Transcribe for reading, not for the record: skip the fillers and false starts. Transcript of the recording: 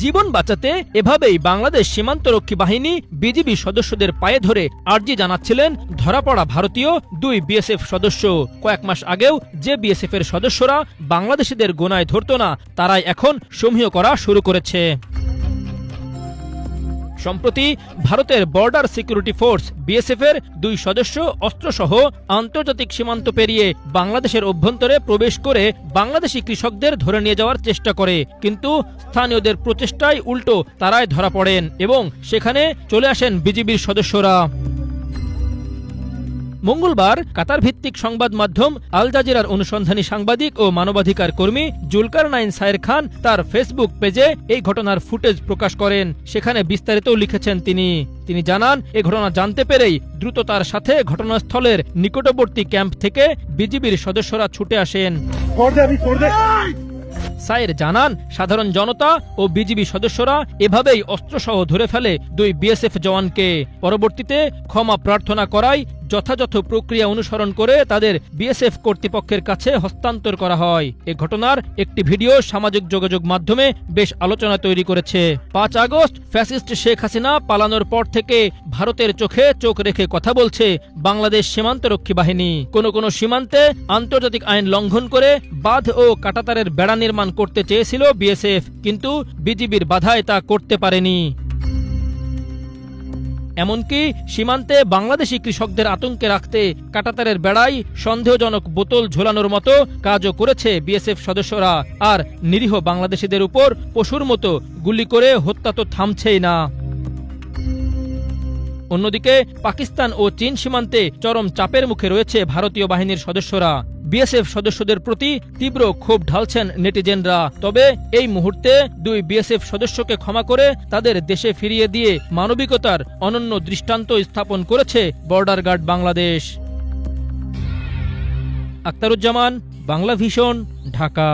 জীবন বাঁচাতে এভাবেই বাংলাদেশ সীমান্তরক্ষী বাহিনী বিজিবি সদস্যদের পায়ে ধরে আর্জি জানাচ্ছিলেন ধরা পড়া ভারতীয় 2 বিএসএফ সদস্য। কয়েক মাস আগেও যে বিএসএফ এর সদস্যরা বাংলাদেশিদের গোনায় ধরত না, তারাই এখন সমীহ করা শুরু করেছে। সম্প্রতি ভারতের বর্ডার সিকিউরিটি ফোর্স বিএসএফ এর 2 সদস্য অস্ত্রসহ আন্তর্জাতিক সীমান্ত পেরিয়ে বাংলাদেশের অভ্যন্তরে প্রবেশ করে বাংলাদেশি কৃষকদের ধরে নিয়ে যাওয়ার চেষ্টা করে, কিন্তু স্থানীয়দের প্রচেষ্টায় উল্টো তারাই ধরা পড়েন এবং সেখানে চলে আসেন বিজিবির সদস্যরা। মঙ্গলবার কাতার ভিত্তিক সংবাদ মাধ্যম আল জাজিরার অনুসন্ধানী সাংবাদিক ও মানবাধিকার কর্মী জুলকারনাইন সায়ের খান তার ফেসবুক পেজে এই ঘটনার ফুটেজ প্রকাশ করেন। সেখানে বিস্তারিত লিখেছেন তিনি জানান, এ ঘটনা জানতে পেরেই দ্রুত তার সাথে ঘটনাস্থলের নিকটবর্তী ক্যাম্প থেকে বিজিবির সদস্যরা ছুটে আসেন। সায়ের জানান, সাধারণ জনতা ও বিজিবি সদস্যরা এভাবেই অস্ত্রসহ ধরে ফেলে 2 বিএসএফ জওয়ানকে। পরবর্তীতে ক্ষমা প্রার্থনা করায় যথাযথ প্রক্রিয়া অনুসরণ করে তাদের বিএসএফ কর্তৃপক্ষের কাছে হস্তান্তর করা হয়। এ ঘটনার একটি ভিডিও সামাজিক যোগাযোগ মাধ্যমে বেশ আলোচনা তৈরি করেছে। 5 আগস্ট ফ্যাসিস্ট শেখ হাসিনা পালানোর পর থেকে ভারতের চোখে চোখ রেখে কথা বলছে বাংলাদেশ সীমান্তরক্ষী বাহিনী। কোন সীমান্তে আন্তর্জাতিক আইন লঙ্ঘন করে বাঁধ ও কাঁটাতারের বেড়া নির্মাণ করতে চেয়েছিল বিএসএফ, কিন্তু বিজিবির বাধায় তা করতে পারেনি। এমনকি সীমান্তে বাংলাদেশি কৃষকদের আতঙ্কে রাখতে কাঁটাতারের বেড়ায় সন্দেহজনক বোতল ঝোলানোর মতো কাজও করেছে বিএসএফ সদস্যরা। আর নিরীহ বাংলাদেশিদের উপর পশুর মতো গুলি করে হত্যা তো থামছেই না। অন্যদিকে পাকিস্তান ও চীন সীমান্তে চরম চাপের মুখে রয়েছে ভারতীয় বাহিনীর সদস্যরা। বিএসএফ সদস্যদের প্রতি তীব্র ক্ষোভ ঢালছেন নেটিজেনরা। তবে এই মুহূর্তে 2 বিএসএফ সদস্যকে ক্ষমা করে তাদের দেশে ফিরিয়ে দিয়ে মানবিকতার অনন্য দৃষ্টান্ত স্থাপন করেছে Border Guard Bangladesh. Akhtaruzzaman, Bangla Vision, Dhaka.